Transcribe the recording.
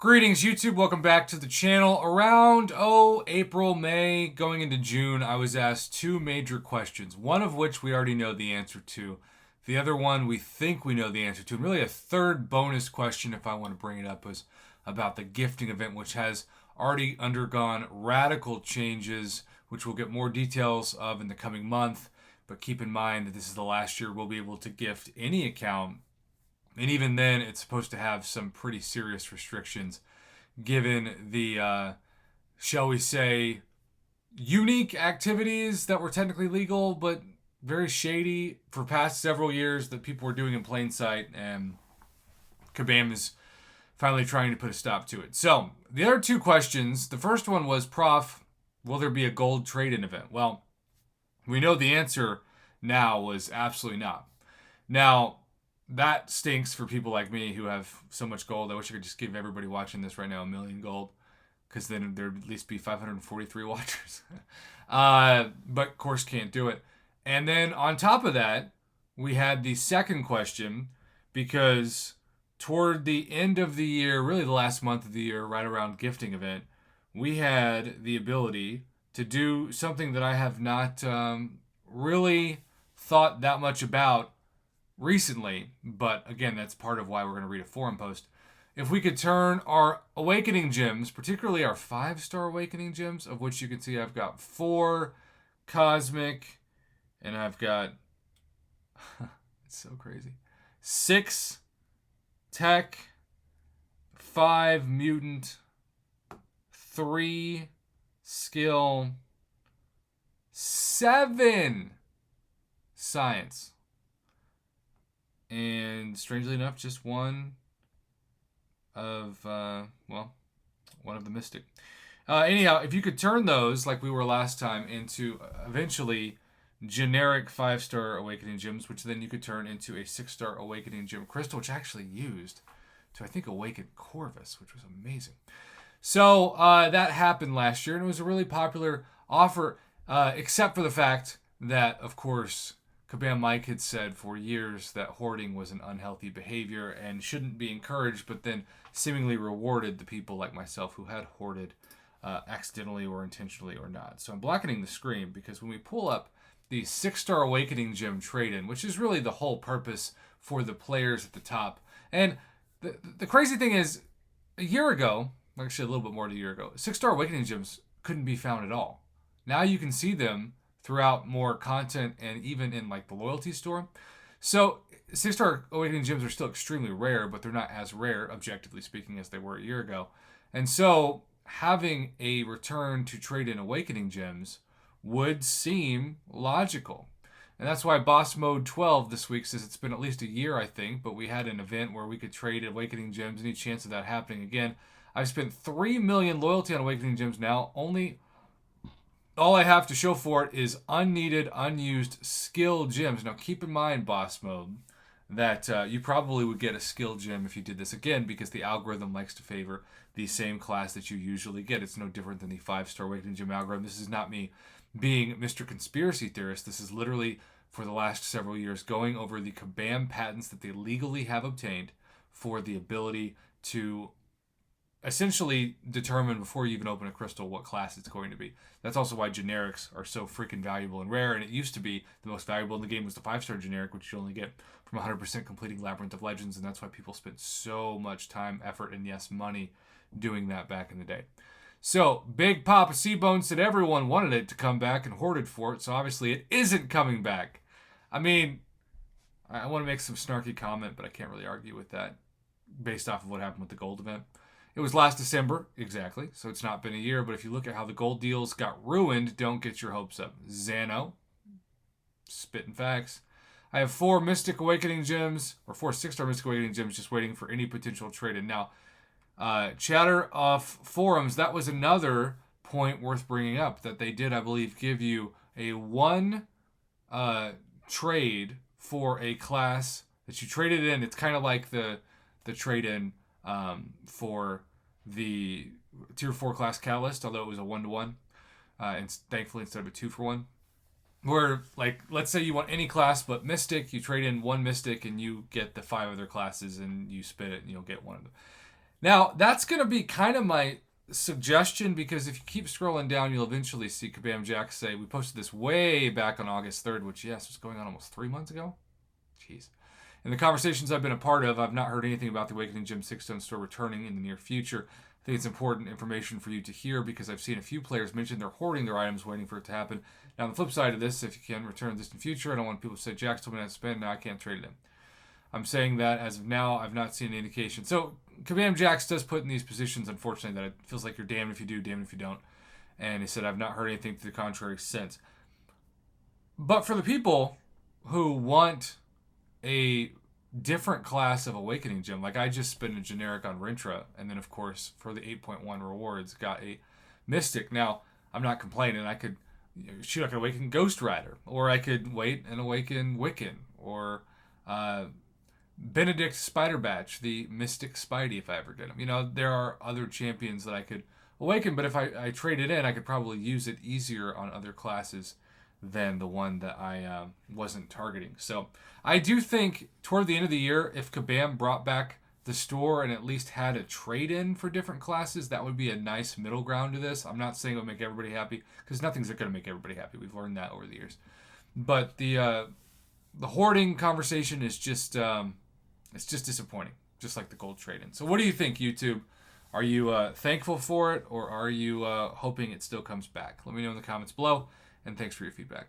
Greetings, YouTube. Welcome back to the channel. Around, April, May, going into June, I was asked two major questions, one of which we already know the answer to. The other one we think we know the answer to. And really a third bonus question, if I want to bring it up, was about the gifting event, which has already undergone radical changes, which we'll get more details of in the coming month. But keep in mind that this is the last year we'll be able to gift any account. And even then, it's supposed to have some pretty serious restrictions given the, shall we say, unique activities that were technically legal, but very shady for past several years that people were doing in plain sight. And Kabam is finally trying to put a stop to it. So, the other two questions, the first one was, Prof, will there be a gold trade-in event? Well, we know the answer now was absolutely not. Now, that stinks for people like me who have so much gold. I wish I could just give everybody watching this right now 1,000,000 gold, because then there'd at least be 543 watchers. But of course can't do it. And then on top of that, we had the second question, because toward the end of the year, really the last month of the year, right around gifting event, we had the ability to do something that I have not really thought that much about recently, but again, that's part of why we're going to read a forum post. If we could turn our awakening gems, particularly our 5-star awakening gems, of which you can see I've got 4 cosmic, and I've got it's so crazy, 6 tech, 5 mutant, 3 skill, 7 science. And strangely enough, just one of the mystic. Anyhow, if you could turn those, like we were last time, into eventually generic 5-star awakening gems, which then you could turn into a 6-star awakening gem crystal, which I actually used to, I think, awaken Corvus, which was amazing. So that happened last year, and it was a really popular offer, except for the fact that, of course, Kabam Mike had said for years that hoarding was an unhealthy behavior and shouldn't be encouraged, but then seemingly rewarded the people like myself who had hoarded accidentally or intentionally or not. So I'm blackening the screen because when we pull up the 6-star awakening gem trade-in, which is really the whole purpose for the players at the top. And the crazy thing is, a year ago, actually a little bit more than a year ago, 6-star awakening gems couldn't be found at all. Now you can see them throughout more content and even in like the loyalty store. So 6-star awakening gems are still extremely rare, but they're not as rare, objectively speaking, as they were a year ago. And so having a return to trade in awakening gems would seem logical. And that's why Boss Mode 12 this week says it's been at least a year, I think, but we had an event where we could trade awakening gems. Any chance of that happening again? I've spent 3 million loyalty on awakening gems now. All I have to show for it is unneeded, unused skill gems. Now, keep in mind, Boss Mode, that you probably would get a skill gem if you did this again, because the algorithm likes to favor the same class that you usually get. It's no different than the 5-star awakening gem algorithm. This is not me being Mr. Conspiracy Theorist. This is literally, for the last several years, going over the Kabam patents that they legally have obtained for the ability to essentially determine before you even open a crystal what class it's going to be. That's also why generics are so freaking valuable and rare, and it used to be the most valuable in the game was the 5-star generic, which you only get from 100% completing Labyrinth of Legends, and that's why people spent so much time, effort, and yes, money doing that back in the day. So, Big Papa C-Bone said everyone wanted it to come back and hoarded for it, so obviously it isn't coming back. I mean, I want to make some snarky comment, but I can't really argue with that based off of what happened with the gold event. It was last December, exactly, so it's not been a year, but if you look at how the gold deals got ruined, don't get your hopes up. Xano, spitting facts. I have 4 Mystic Awakening gems, or 4 6-star Mystic Awakening gems, just waiting for any potential trade-in. Now, chatter off forums, that was another point worth bringing up, that they did, I believe, give you a 1 trade for a class that you traded in. It's kind of like the trade-in for the tier 4 class Catalyst, although it was a 1-to-1, and thankfully instead of a 2-for-1. Where, like, let's say you want any class but Mystic, you trade in 1 Mystic and you get the 5 other classes and you spit it and you'll get one of them. Now, that's going to be kind of my suggestion, because if you keep scrolling down, you'll eventually see Kabam Jack say, we posted this way back on August 3rd, which, yes, was going on almost 3 months ago. Jeez. In the conversations I've been a part of, I've not heard anything about the Awakening Gym 6-Stone store returning in the near future. I think it's important information for you to hear, because I've seen a few players mention they're hoarding their items waiting for it to happen. Now, on the flip side of this, if you can return this in future, I don't want people to say, Jack's told me not to spend, now I can't trade it in. I'm saying that as of now, I've not seen any indication. So, Kabam Jax does put in these positions, unfortunately, that it feels like you're damned if you do, damned if you don't. And he said, I've not heard anything to the contrary since. But for the people who want a different class of Awakening Gem, like I just spent a generic on Rintra, and then, of course, for the 8.1 rewards, got a Mystic. Now, I'm not complaining. I could awaken Ghost Rider, or I could wait and awaken Wiccan, or Benedict Spider-Batch, the Mystic Spidey, if I ever did him. There are other champions that I could awaken, but if I trade it in, I could probably use it easier on other classes than the one that I wasn't targeting. So I do think toward the end of the year, if Kabam brought back the store and at least had a trade-in for different classes, that would be a nice middle ground to this. I'm not saying it would make everybody happy, because nothing's going to make everybody happy. We've learned that over the years. But the hoarding conversation is just it's just disappointing, just like the gold trade-in. So what do you think, YouTube? Are you thankful for it, or are you hoping it still comes back? Let me know in the comments below, and thanks for your feedback.